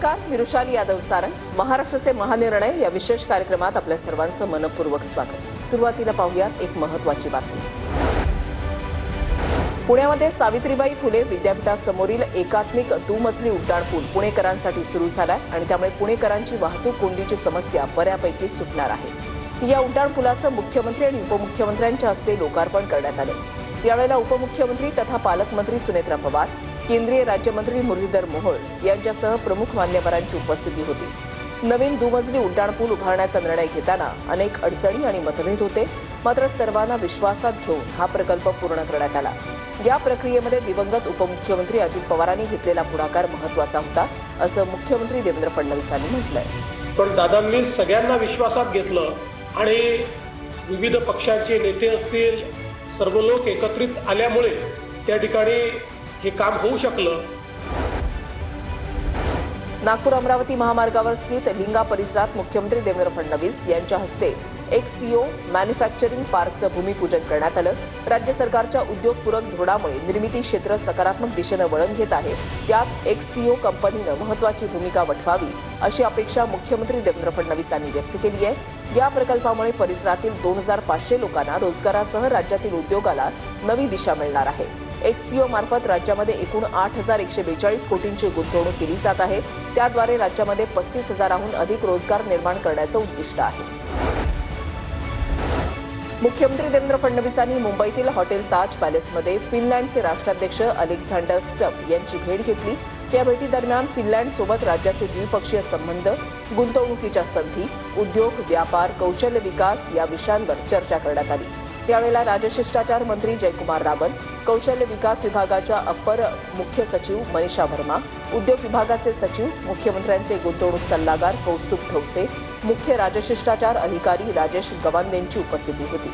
नमस्कार, मी रुशाली यादव सारंग. महाराष्ट्राचे महानिर्णय या विशेष कार्यक्रमात आपल्या सर्वांचं मनपूर्वक स्वागत. सुरुवातीला पाहूयात एक महत्त्वाची बातमी. पुण्यामध्ये सावित्रीबाई फुले विद्यापीठासमोरील एकात्मिक दुमजली उड्डाणपूल पुणेकरांसाठी सुरू झालाय आणि त्यामुळे पुणेकरांची वाहतूक कोंडीची समस्या बऱ्यापैकी सुटणार आहे. या उड्डाणपुलाचं मुख्यमंत्री आणि उपमुख्यमंत्र्यांच्या हस्ते लोकार्पण करण्यात आलं. यावेळेला उपमुख्यमंत्री तथा पालकमंत्री सुनेत्रा पवार, केंद्रीय राज्यमंत्री मुरलीधर मोहोळ यांच्यासह प्रमुख मान्यवरांची उपस्थिती होती. नवीन दुमजली उड्डाणपूल उभारण्याचा निर्णय घेताना अनेक अडचणी आणि मतभेद होते, मात्र सर्वांना विश्वासात घेऊन हा प्रकल्प पूर्ण करण्यात आला. या प्रक्रियेमध्ये दिवंगत उपमुख्यमंत्री अजित पवारांनी घेतलेला पुढाकार महत्त्वाचा होता, असं मुख्यमंत्री देवेंद्र फडणवीसांनी म्हटलंय. पण दादांनी सगळ्यांना विश्वासात घेतलं आणि विविध पक्षांचे नेते असतील, सर्व लोक एकत्रित आल्यामुळे त्या ठिकाणी हे काम होऊ शकलं. नागपूर अमरावती महामार्गावर स्थित लिंगा परिसरात मुख्यमंत्री देवेंद्र फडणवीस यांच्या हस्ते एक्ससीओ मॅन्युफॅक्चरिंग पार्कचं भूमिपूजन करण्यात आलं. राज्य सरकारच्या उद्योगपूरक धोरणामुळे निर्मिती क्षेत्र सकारात्मक दिशेनं वळण घेत आहे. त्यात एक्ससीओ कंपनीनं महत्त्वाची भूमिका वठवावी अशी अपेक्षा मुख्यमंत्री देवेंद्र फडणवीसांनी व्यक्त केली आहे. या प्रकल्पामुळे परिसरातील 2500 लोकांना रोजगारासह राज्यातील उद्योगाला नवी दिशा मिळणार आहे. एक्ससीओ मार्फत राज्यामध्ये एकूण 8,142 कोटींची गुंतवणूक केली जात आहे. त्याद्वारे राज्यामध्ये 35,000हून अधिक रोजगार निर्माण करण्याचं उद्दिष्ट आहे. मुख्यमंत्री देवेंद्र फडणवीसांनी मुंबईतील हॉटेल ताज पॅलेसमध्ये फिनलँडचे राष्ट्राध्यक्ष अलेक्झांडर स्टब यांची भेट घेतली. या भेटीदरम्यान फिनलँडसोबत राज्याचे द्विपक्षीय संबंध, गुंतवणुकीच्या संधी, उद्योग, व्यापार, कौशल्य विकास या विषयांवर चर्चा करण्यात आली. यावेळेला राजशिष्टाचार मंत्री जयकुमार रावल, कौशल्य विकास विभागाच्या अप्पर मुख्य सचिव मनीषा वर्मा, उद्योग विभागाचे सचिव, मुख्यमंत्र्यांचे गुंतवणूक सल्लागार कौस्तुभ ठोसे, मुख्य राजशिष्टाचार अधिकारी राजेश गवांदेंची उपस्थिती होती.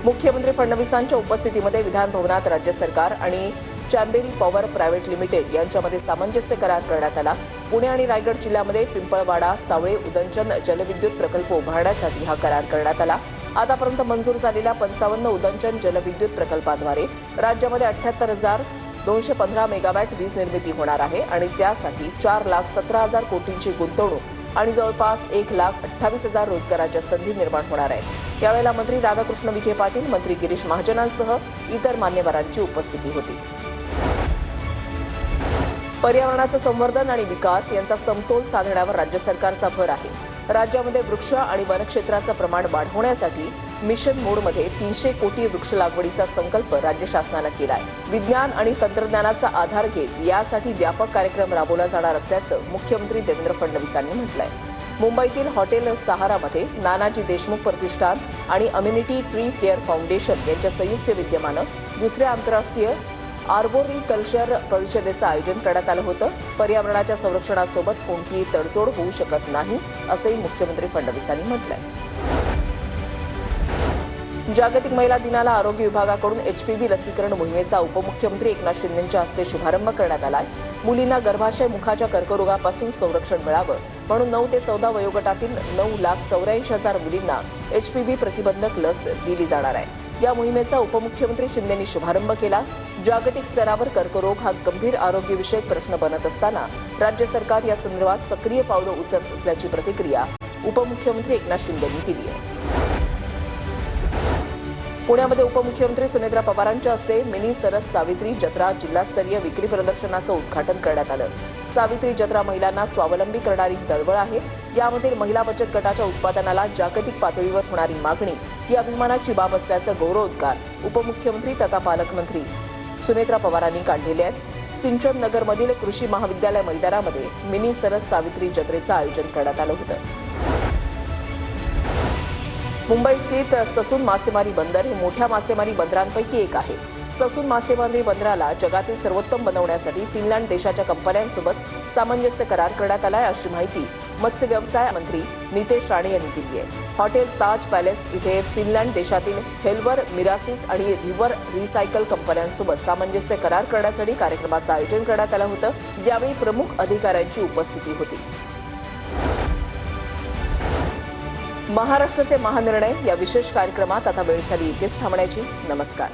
मुख्यमंत्री फडणवीसांच्या उपस्थितीमध्ये विधान भवनात राज्य सरकार आणि चॅम्बेरी पॉवर प्रायव्हेट लिमिटेड यांच्यामध्ये सामंजस्य करार करण्यात आला. पुणे आणि रायगड जिल्ह्यामध्ये पिंपळवाडा, सावळे, उदंचन जलविद्युत प्रकल्प उभारण्यासाठी हा करार करण्यात आला. आतापर्यंत मंजूर झालेल्या 55 उदंचन जलविद्युत प्रकल्पाद्वारे राज्यामध्ये 78,215 मेगावॅट वीज निर्मिती होणार आहे आणि त्यासाठी 4,17,000 कोटींची गुंतवणूक आणि जवळपास 1,28,000 रोजगाराच्या संधी निर्माण होणार आहेत. यावेळेला मंत्री राधाकृष्ण विखे पाटील, मंत्री गिरीश महाजनांसह इतर मान्यवरांची उपस्थिती होती. पर्यावरणाचं संवर्धन आणि विकास यांचा समतोल साधण्यावर राज्य सरकारचा भर आहे. राज्यामध्ये वृक्ष आणि वनक्षेत्राचं प्रमाण वाढवण्यासाठी मिशन मोडमध्ये 300 कोटी वृक्ष लागवडीचा संकल्प राज्य शासनानं केला आहे. विज्ञान आणि तंत्रज्ञानाचा आधार घेत यासाठी व्यापक कार्यक्रम राबवला जाणार असल्याचं मुख्यमंत्री देवेंद्र फडणवीसांनी म्हटलंय. मुंबईतील हॉटेल सहारामध्ये नानाजी देशमुख प्रतिष्ठान आणि अम्युनिटी ट्री केअर फाउंडेशन यांच्या संयुक्त विद्यमानं दुसऱ्या आंतरराष्ट्रीय आर्बोरिकल्चर परिषदेचं आयोजन करण्यात आलं होतं. पर्यावरणाच्या संरक्षणासोबत कोणतीही तडजोड होऊ शकत नाही असंही मुख्यमंत्री फडणवीसांनी म्हटलंय. जागतिक महिला दिनाला आरोग्य विभागाकडून HPV लसीकरण मोहिमेचा उपमुख्यमंत्री एकनाथ शिंदेंच्या हस्ते शुभारंभ करण्यात आलाय. मुलींना गर्भाशय मुखाच्या कर्करोगापासून संरक्षण मिळावं म्हणून 9 ते 14 वयोगटातील 9,84,000 मुलींना HPV प्रतिबंधक लस दिली जाणार आहे. या मोहिमेचा उपमुख्यमंत्री शिंदेंनी शुभारंभ केला. जागतिक स्तरावर कर्करोग हा गंभीर आरोग्यविषयक प्रश्न बनत असताना राज्य सरकार या संदर्भात सक्रिय पावलं उचलत असल्याची प्रतिक्रिया उपमुख्यमंत्री एकनाथ शिंदेंनी दिली आहे. पुण्यामध्ये उपमुख्यमंत्री सुनेत्रा पवारांच्या हस्ते मिनी सरस सावित्री जत्रा जिल्हास्तरीय विक्री प्रदर्शनाचं उद्घाटन करण्यात आलं. सावित्री जत्रा महिलांना स्वावलंबी करणारी चळवळ आहे. यामधील महिला बचत गटाच्या उत्पादनाला जागतिक पातळीवर होणारी मागणी ही अभिमानाची बाब असल्याचं गौरवोद्गार उपमुख्यमंत्री तथा पालकमंत्री सुनेत्रा पवारांनी काढलेले आहेत. सिंचन नगरमधील कृषी महाविद्यालय मैदानामध्ये मिनी सरस सावित्री जत्रेचं आयोजन करण्यात आलं होतं. मुंबई स्थित ससून मासेमारी बंदर हे मोठ्या मासेमारी बंदरांपैकी एक आहे. ससून मासेमारी बंदराला जगातील सर्वोत्तम बनवण्यासाठी फिनलँड देशाच्या कंपन्यांसोबत सामंजस्य करार करण्यात आलाय अशी माहिती मत्स्य व्यवसाय मंत्री नितेश राणे यांनी दिली आहे. हॉटेल ताज पॅलेस इथे फिनलँड देशातील हेल्वर मिरासिस आणि रिव्हर रिसायकल कंपन्यांसोबत सामंजस्य करार करण्यासाठी कार्यक्रमाचं आयोजन करण्यात आलं होतं. यावेळी प्रमुख अधिकाऱ्यांची उपस्थिती होती. महाराष्ट्राचे महानिर्णय या विशेष कार्यक्रमात आता वेळ झाली इथेच थांबण्याची. नमस्कार.